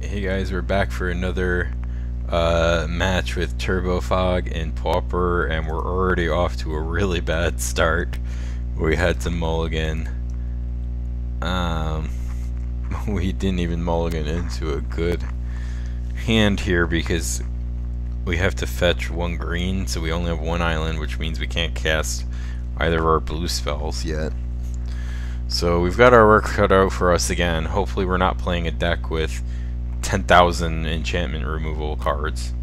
Hey guys, we're back for another match with Turbo Fog and Pauper, and we're already off to a really bad start. We had to mulligan. We didn't even mulligan into a good hand here because we have to fetch one green, so we only have one island, which means we can't cast either of our blue spells yet. So we've got our work cut out for us again. Hopefully we're not playing a deck with 10,000 enchantment removal cards.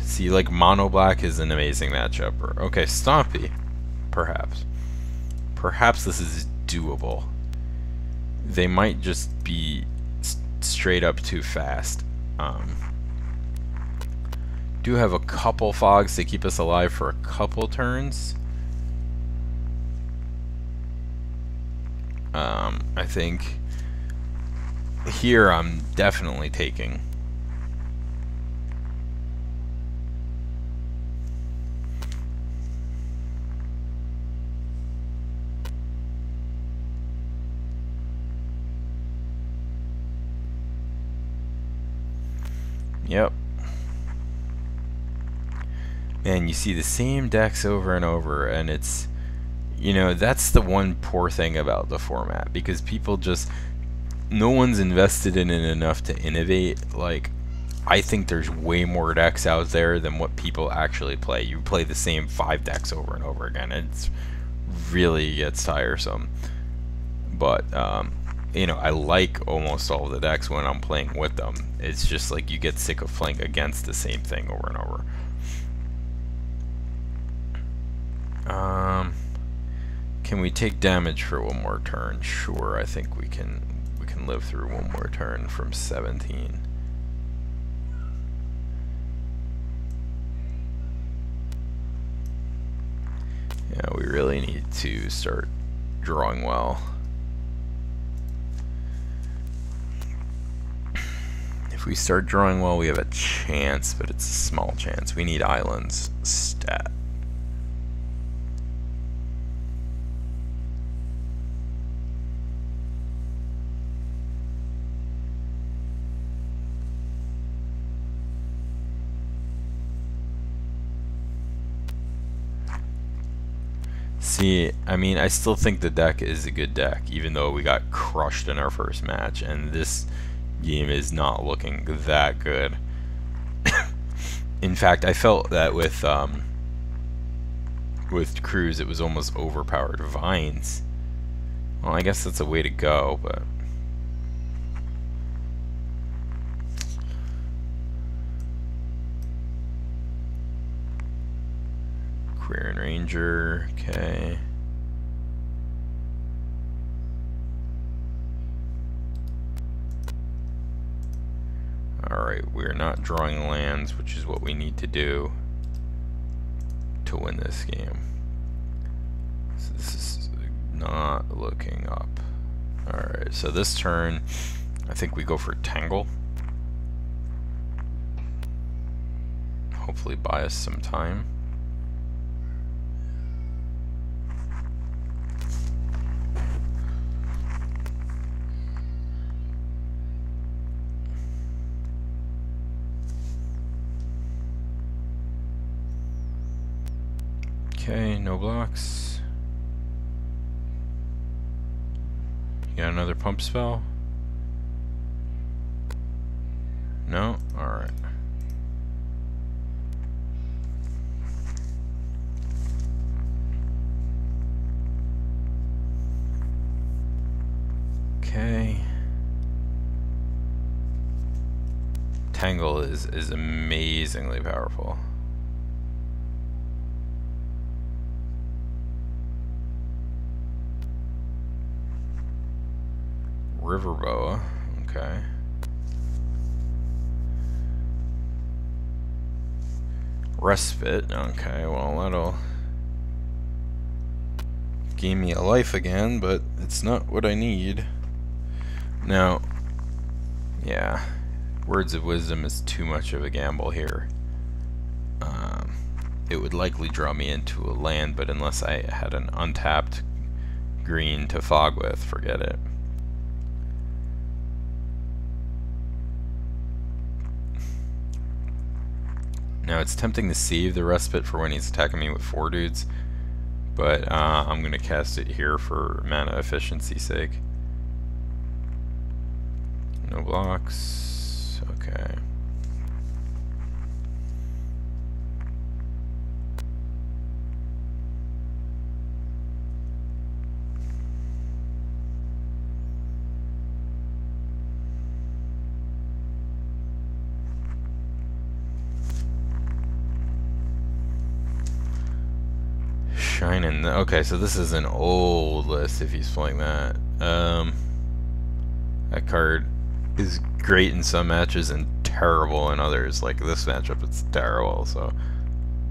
See, like, mono black is an amazing matchup. Okay, Stompy. Perhaps. Perhaps this is doable. They might just be straight up too fast. Do have a couple fogs to keep us alive for a couple turns. I think here I'm definitely taking. Yep. Man, you see the same decks over and over, and it's, you know, that's the one poor thing about the format, because people just, no one's invested in it enough to innovate. Like, I think there's way more decks out there than what people actually play. You play the same 5 decks over and over again, and it's really gets tiresome. But you know, I like almost all of the decks when I'm playing with them. It's just like you get sick of playing against the same thing over and over. Can we take damage for one more turn? Sure, I think we can live through one more turn from 17. Yeah, we really need to start drawing well. If we start drawing well, we have a chance, but it's a small chance. We need islands stat. See, I mean, I still think the deck is a good deck, even though we got crushed in our first match, and this game is not looking that good. In fact, I felt that with Cruz, it was almost overpowered. Vines. Well, I guess that's a way to go, but Queer and Ranger, okay. Alright, we're not drawing lands, which is what we need to do to win this game. So this is not looking up. Alright, so this turn, I think we go for Tangle. Hopefully buy us some time. Okay, no blocks. You got another pump spell? No? Alright. Okay. Tangle is amazingly powerful. Riverboa, okay. Respite, okay, well that'll gain me a life again, but it's not what I need. Now, yeah, Words of Wisdom is too much of a gamble here. It would likely draw me into a land, but unless I had an untapped green to fog with, forget it. Now it's tempting to save the respite for when he's attacking me with 4 dudes, but I'm gonna cast it here for mana efficiency's sake. No blocks. Okay. Shining. Okay, so this is an old list if he's playing that. That card is great in some matches and terrible in others. Like this matchup, it's terrible, so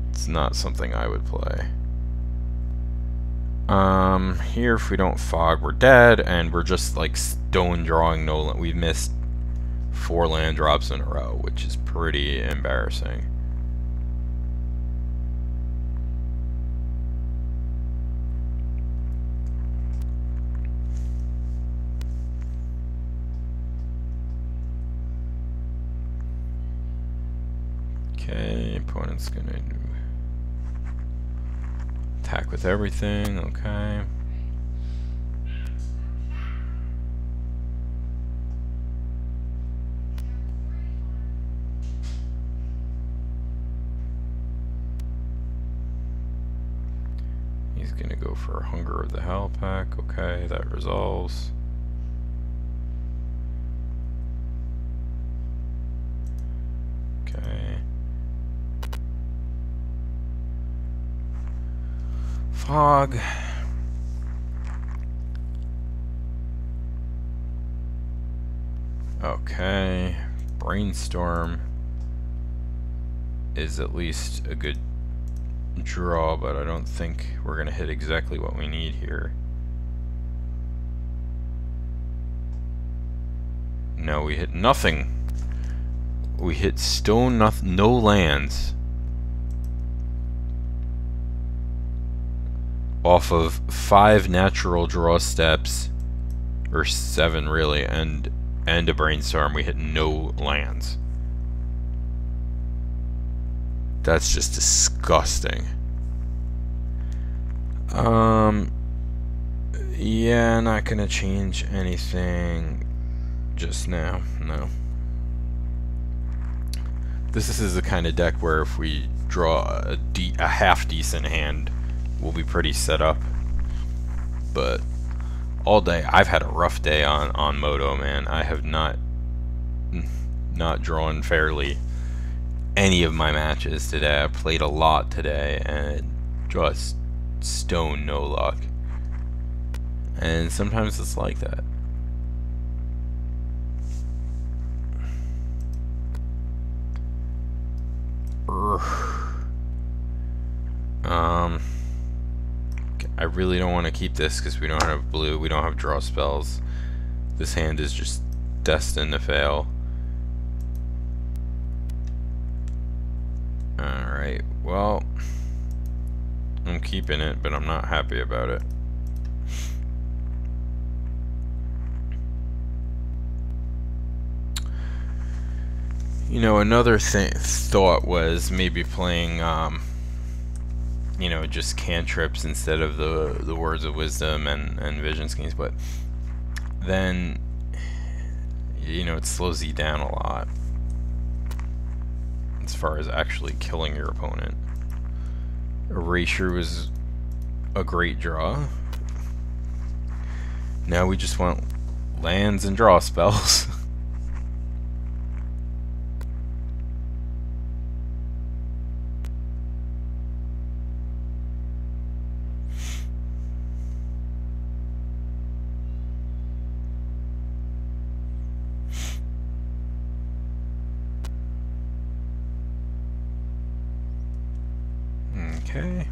it's not something I would play. Here, if we don't fog, we're dead, and we're just like stone drawing no land. We've missed 4 land drops in a row, which is pretty embarrassing. Okay, opponent's gonna attack with everything, okay. He's gonna go for Hunger of the Hell Pack, okay, that resolves. Okay. Fog. Okay. Brainstorm is at least a good draw, but I don't think we're gonna hit exactly what we need here. No, we hit nothing. We hit stone, no lands. Off of 5 natural draw steps, or 7 really, and a brainstorm, we hit no lands. That's just disgusting. Yeah, not gonna change anything just now, no. This is the kind of deck where if we draw a half decent hand, we'll be pretty set up. But all day, I've had a rough day on Moto, man. I have not drawn fairly any of my matches today. I played a lot today and just stone no luck. And sometimes it's like that. I really don't want to keep this because we don't have blue, we don't have draw spells. This hand is just destined to fail. Alright, well, I'm keeping it, but I'm not happy about it. You know, another thought was maybe playing, you know, just cantrips instead of the Words of Wisdom and Vision Schemes, but then, you know, it slows you down a lot as far as actually killing your opponent. Erasure was a great draw. Now we just want lands and draw spells. Okay.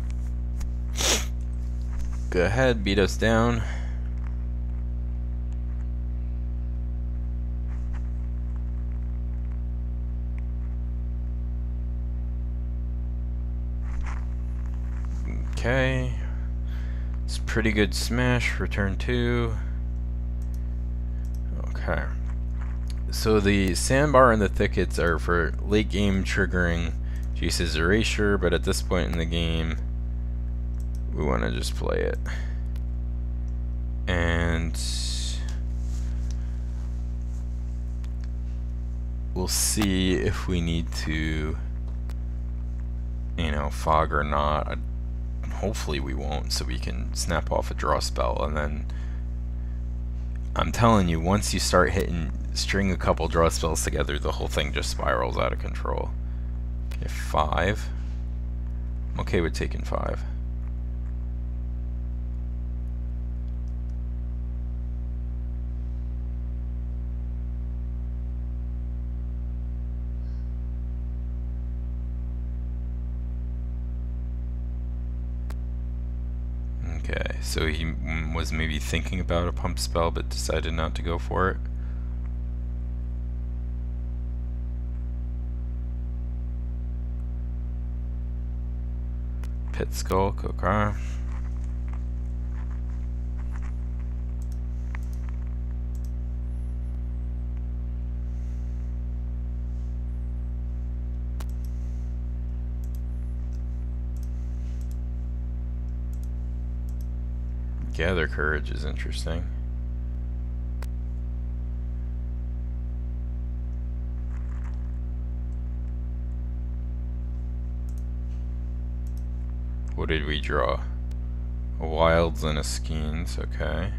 Go ahead, beat us down. Okay. It's pretty good smash for turn 2. Okay. So the sandbar and the thickets are for late game triggering Uses Erasure, but at this point in the game, we want to just play it. And we'll see if we need to, you know, fog or not. Hopefully we won't, so we can snap off a draw spell, and then I'm telling you, once you start string a couple draw spells together, the whole thing just spirals out of control. Okay, 5. I'm okay with taking 5. Okay, so he was maybe thinking about a pump spell but decided not to go for it. Pit Skull, okay. Gather Courage is interesting. What did we draw? A Wilds and a Skeins, okay.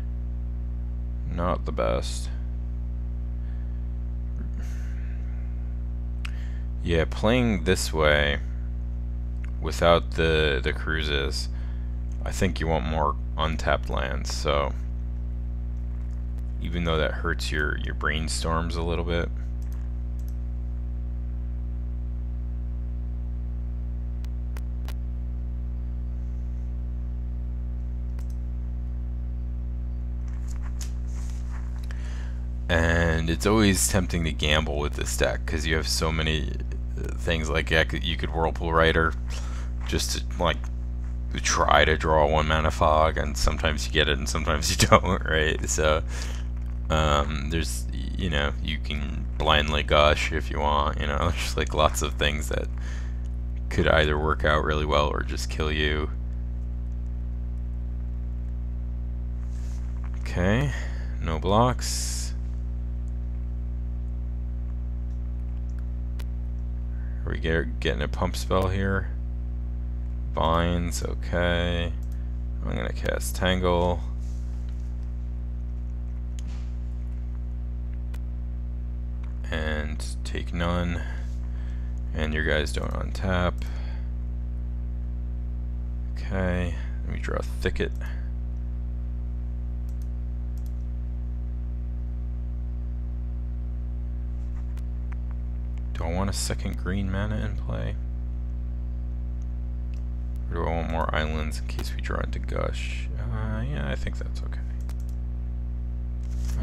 Not the best. Yeah, playing this way without the cruises, I think you want more untapped lands, so even though that hurts your brainstorms a little bit. And it's always tempting to gamble with this deck because you have so many things like you could Whirlpool Rider just to like try to draw 1 mana fog, and sometimes you get it and sometimes you don't, right? So there's, you know, you can blindly gush if you want, you know, there's like lots of things that could either work out really well or just kill you. Okay, no blocks. Are we getting a pump spell here? Binds, okay. I'm gonna cast Tangle. And take none. And your guys don't untap. Okay, let me draw Thicket. Do I want a second green mana in play? Or do I want more islands in case we draw into Gush? Yeah, I think that's okay.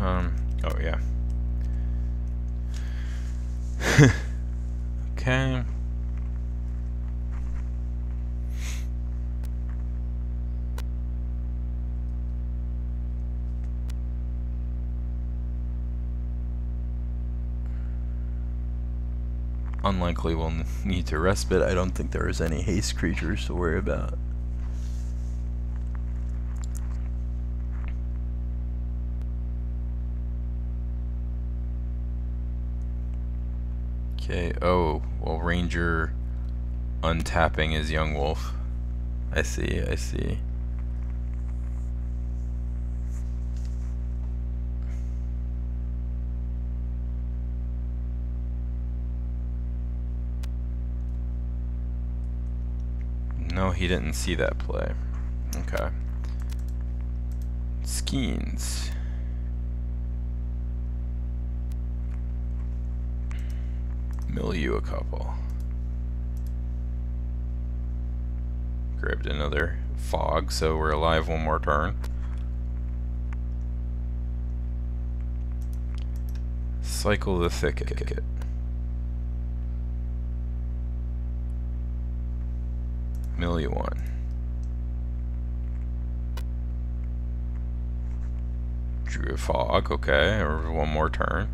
Oh yeah. Okay. Unlikely we'll need to respite. I don't think there is any haste creatures to worry about. Okay, oh, well, Ranger untapping is Young Wolf. I see, I see. No, he didn't see that play. Okay. Skeins. Mill you a couple. Grabbed another fog, so we're alive 1 more turn. Cycle the Thicket. Mill you 1. Drew a fog, okay, or 1 more turn.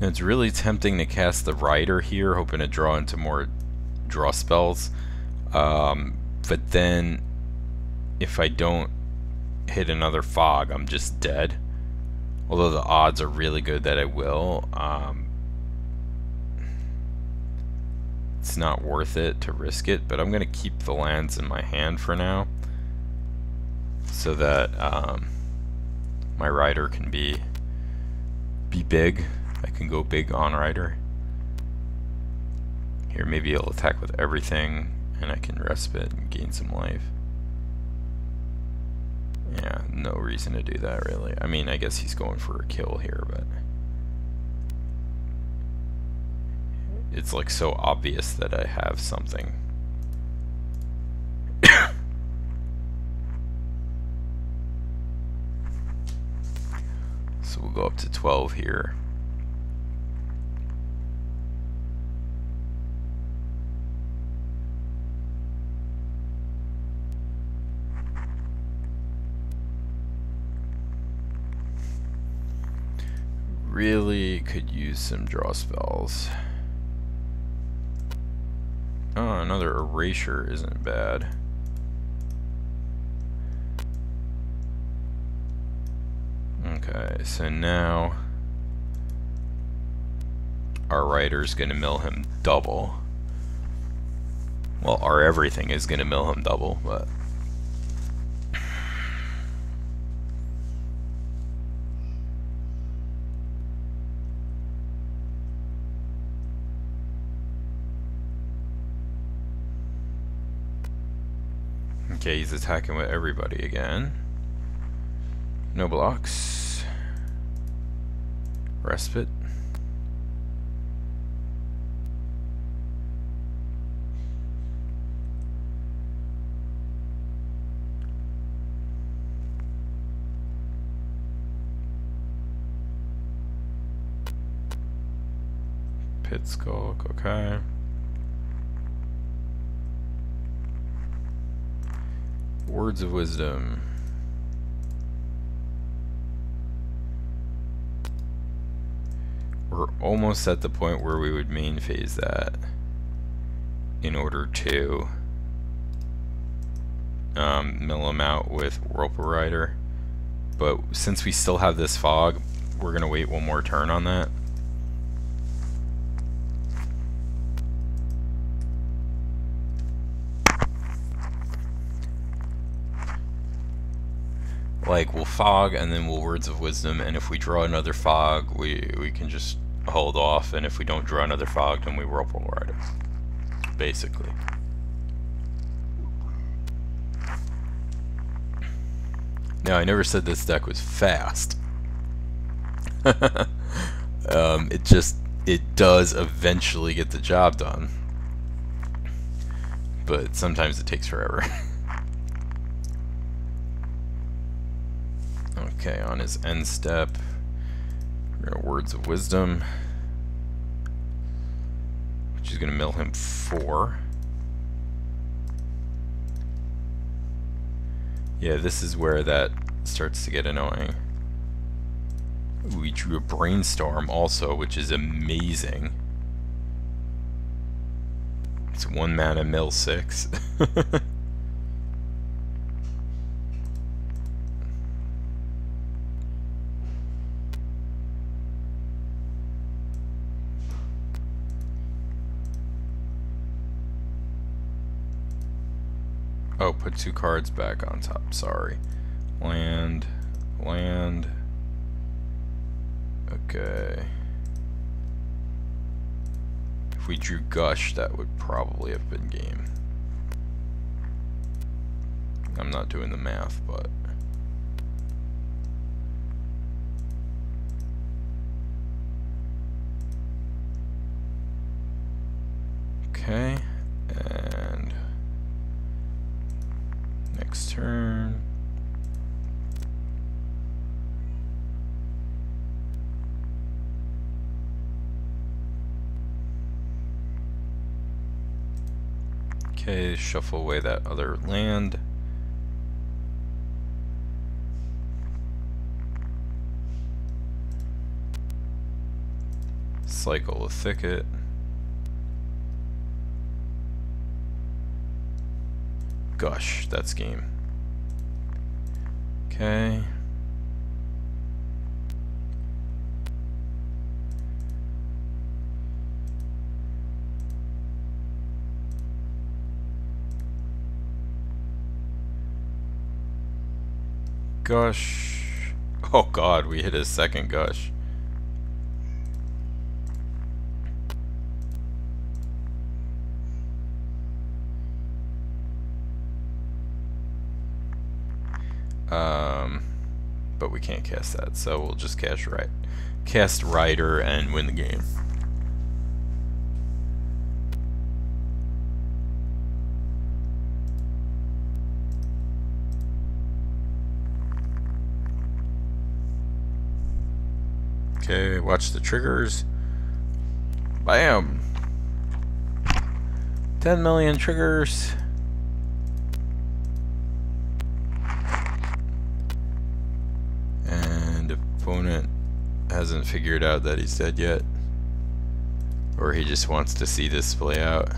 It's really tempting to cast the Rider here, hoping to draw into more draw spells. But then, if I don't hit another fog, I'm just dead. Although the odds are really good that I will. It's not worth it to risk it, but I'm going to keep the lands in my hand for now, so that my Rider can be big. I can go big on Rider. Here, maybe he'll attack with everything, and I can respite and gain some life. Yeah, no reason to do that, really. I mean, I guess he's going for a kill here, but it's like so obvious that I have something. So we'll go up to 12 here. Really could use some draw spells. Oh, another erasure isn't bad. Okay, so now our Rider's gonna mill him double. Well, our everything is gonna mill him double, but okay, he's attacking with everybody again. No blocks. Respite. Pit Skulk, okay. Words of Wisdom. We're almost at the point where we would main phase that in order to mill him out with Whirlpool Rider. But since we still have this fog, we're going to wait one more turn on that. Like, we'll fog and then we'll Words of Wisdom, and if we draw another fog, we can just hold off, and if we don't draw another fog, then we Whirlpool Rider. Basically. Now, I never said this deck was fast. It does eventually get the job done. But sometimes it takes forever. Okay, on his end step, we're gonna Words of Wisdom, which is gonna mill him 4. Yeah, this is where that starts to get annoying. Ooh, we drew a Brainstorm also, which is amazing. It's 1 mana, mill 6. Oh, put 2 cards back on top, sorry. Land. Okay. If we drew Gush, that would probably have been game. I'm not doing the math, but... Okay, and... next turn. Okay, shuffle away that other land. cycle a thicket. Gosh, that's game. Okay. Gush. Oh god, we hit a second gush. But we can't cast that, so we'll just cast Rider and win the game. Okay, watch the triggers. Bam! 10 million triggers. And opponent hasn't figured out that he's dead yet. Or he just wants to see this play out.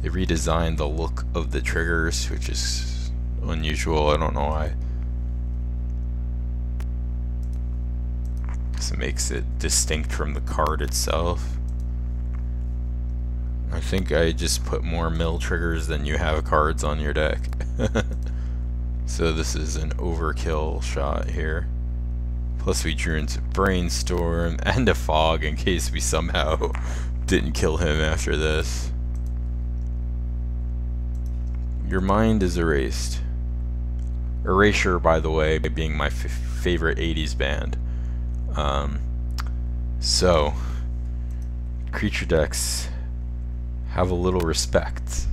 They redesigned the look of the triggers, which is unusual. I don't know why. It makes it distinct from the card itself. I think I just put more mill triggers than you have cards on your deck. So this is an overkill shot here. Plus we drew into Brainstorm and a Fog in case we somehow didn't kill him after this. Your mind is erased. Erasure, by the way, being my favorite 80s band. So, creature decks have a little respect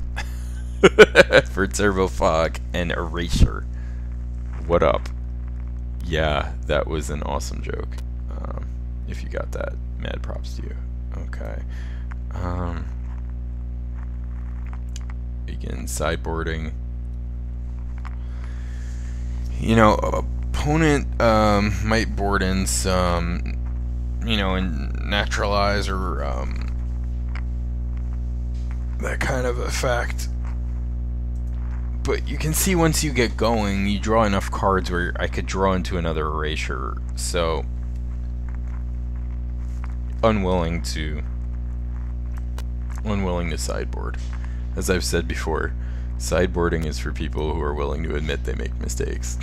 for Turbo Fog and Erasure. What up? Yeah, that was an awesome joke. If you got that, mad props to you. Okay. Begin sideboarding. You know, opponent might board in some, you know, and naturalize or that kind of effect. But you can see once you get going, you draw enough cards where I could draw into another Erasure. So, unwilling to sideboard. As I've said before, sideboarding is for people who are willing to admit they make mistakes.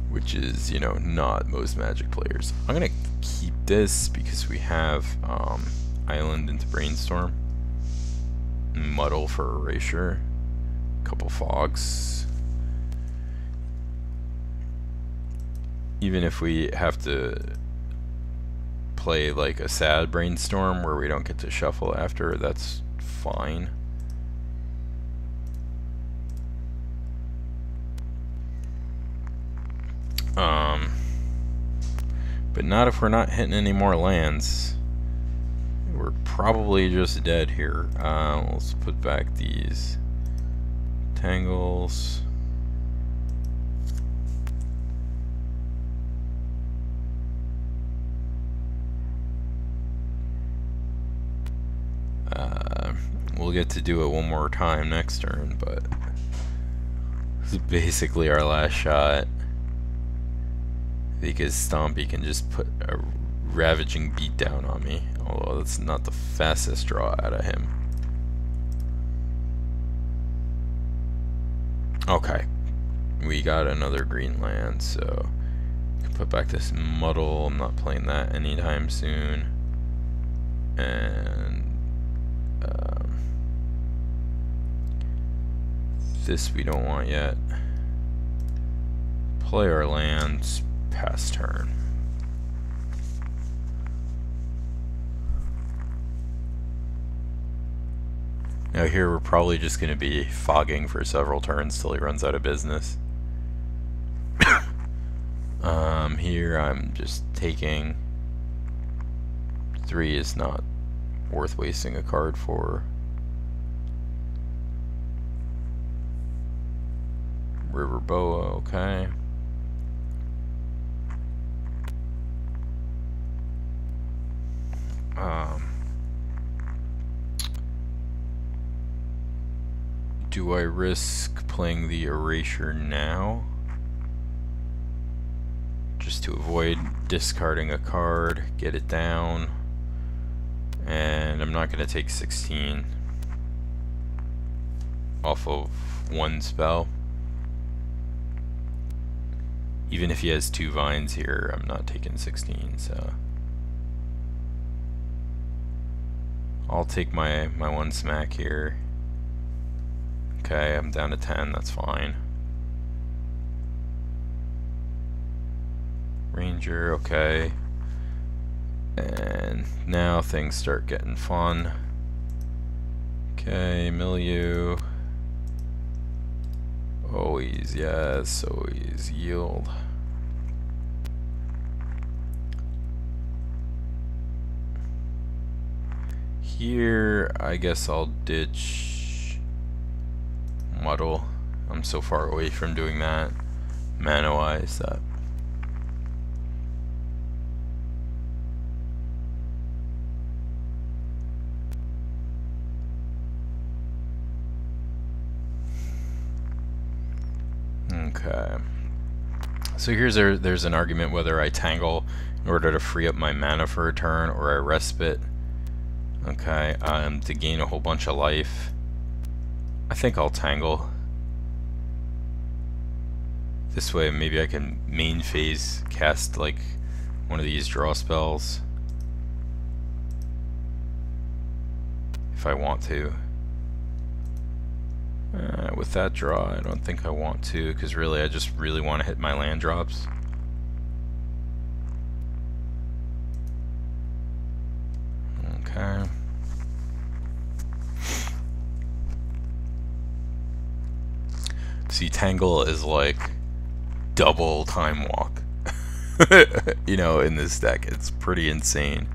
Which is, you know, not most Magic players. I'm gonna keep this because we have Island into Brainstorm, Muddle for Erasure, couple Fogs. Even if we have to play like a sad Brainstorm where we don't get to shuffle after, that's fine. But not if we're not hitting any more lands. We're probably just dead here. Let's put back these tangles. We'll get to do it one more time next turn, but this is basically our last shot. Because Stompy can just put a ravaging beat down on me, although that's not the fastest draw out of him. Okay, we got another green land, so I can put back this Muddle. I'm not playing that anytime soon. And this we don't want yet. Play our lands. Pass turn. Now here we're probably just going to be fogging for several turns till he runs out of business. Here I'm just taking 3 is not worth wasting a card for. River Boa, okay. Do I risk playing the Erasure now? Just to avoid discarding a card, get it down. And I'm not going to take 16 off of one spell. Even if he has 2 vines here, I'm not taking 16, so I'll take my 1 smack here. Okay, I'm down to 10, that's fine. Ranger, okay. And now things start getting fun. Okay, milieu. Always, yes, always yield. Here, I guess I'll ditch Muddle. I'm so far away from doing that, mana-wise, that. Okay. So there's an argument whether I Tangle in order to free up my mana for a turn, or I Respite. Okay, to gain a whole bunch of life. I think I'll Tangle. This way maybe I can main phase cast like one of these draw spells if I want to. With that draw, I don't think I want to, because really I just really want to hit my land drops. Okay. See, Tangle is like double Time Walk. You know, in this deck, it's pretty insane.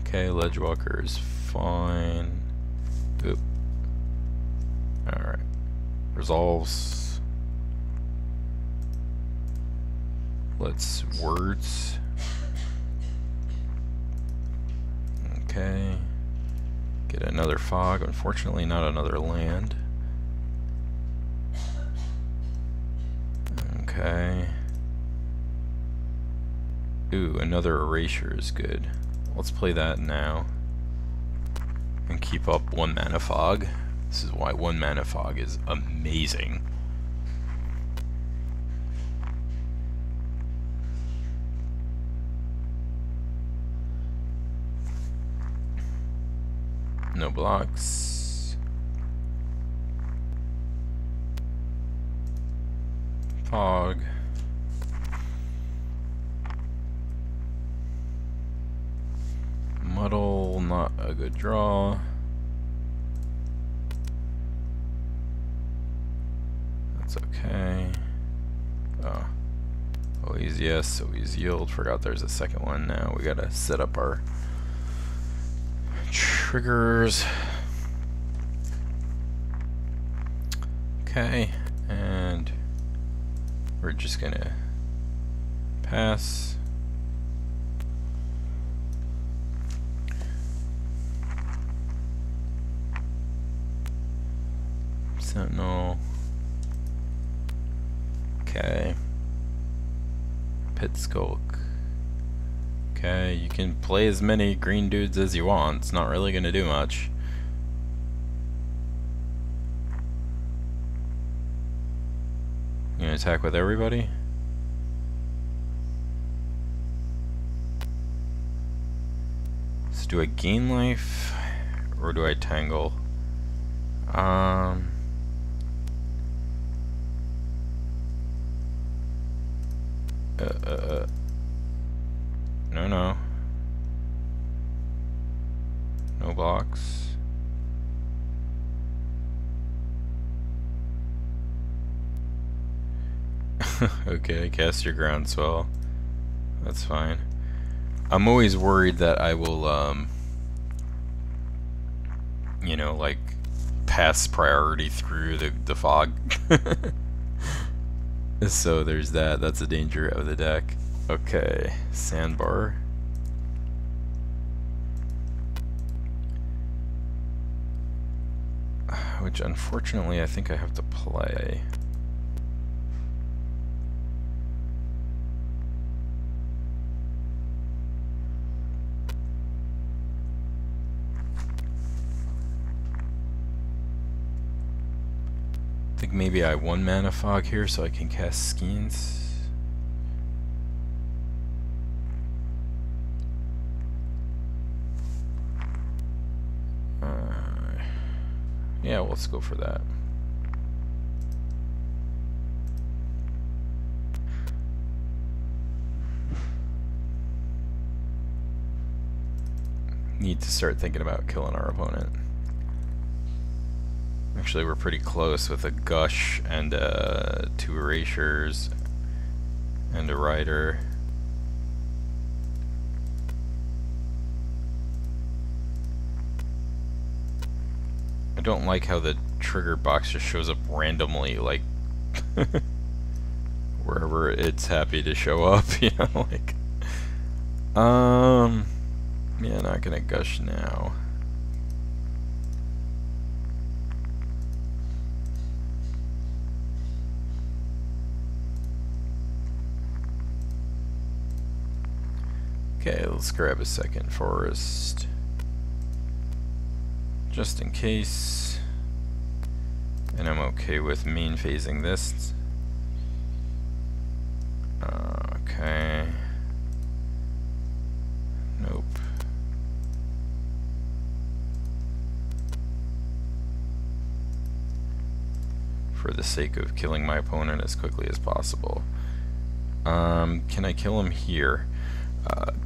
Okay, Ledgewalker is fine. Oop. Alright. Resolves. Let's words. Okay. Get another fog. Unfortunately, not another land. Okay. Ooh, another erasure is good. Let's play that now. And keep up 1 mana fog. This is why 1 mana fog is amazing. No blocks. Fog. Muddle, not a good draw. That's okay. Oh. Always yes, always yield. Forgot there's a second one now. We gotta set up our triggers. Okay, and we're just gonna pass. Sentinel. Okay. Pit Skulk. Okay, you can play as many green dudes as you want. It's not really gonna do much. You gonna attack with everybody? So do I gain life or do I Tangle? No. No blocks. Okay, cast your groundswell. That's fine. I'm always worried that I will, you know, like, pass priority through the fog. So there's that. That's a danger of the deck. Okay, sandbar. Which unfortunately I think I have to play. I think maybe I 1 mana fog here so I can cast Skeins. Yeah, well, let's go for that. Need to start thinking about killing our opponent. Actually, we're pretty close with a Gush and 2 Erasures and a Rider. I don't like how the trigger box just shows up randomly, like wherever it's happy to show up, you know, like yeah, not gonna Gush now. Okay, let's grab a second forest. Just in case. And I'm okay with main phasing this. Okay. Nope. For the sake of killing my opponent as quickly as possible. Can I kill him here?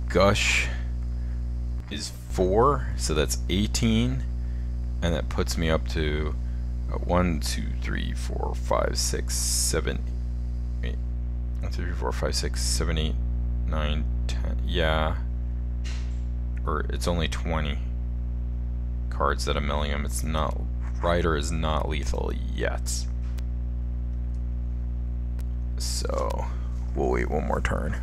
Gush is 4, so that's 18. And that puts me up to 1, 2, 3, 4, 5, 6, 7, 8. 1, 2, 3, 4, 5, 6, 7, 8, 9, 10. Yeah. Or it's only 20 cards that I'm milling him. It's not. Rider is not lethal yet. So we'll wait 1 more turn.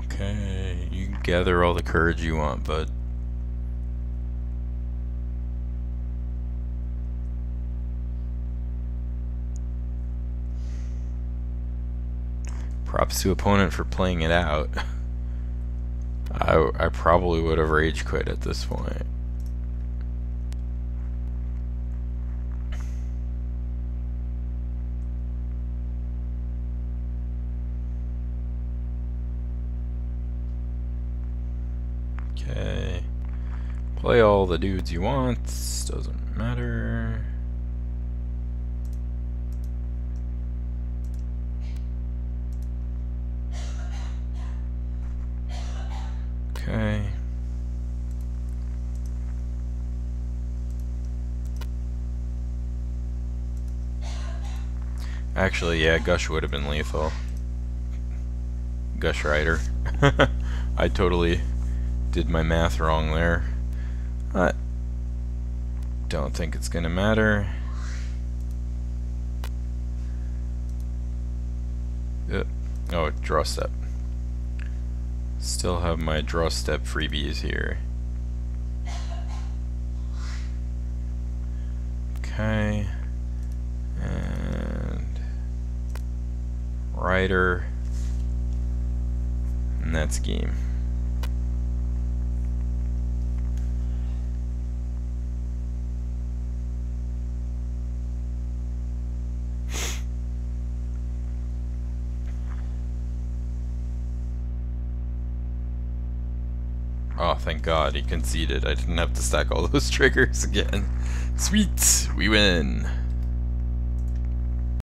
Okay, you can gather all the courage you want, bud. Props to opponent for playing it out. I probably would have rage quit at this point. Okay. Play all the dudes you want. Doesn't matter. Okay. Actually, yeah, Gush would have been lethal. Gush Rider. I totally did my math wrong there. I don't think it's gonna matter. Oh, draw step. Still have my draw step freebies here. Okay. And Rider. And that's game. Oh, thank God, he conceded. I didn't have to stack all those triggers again. Sweet! We win!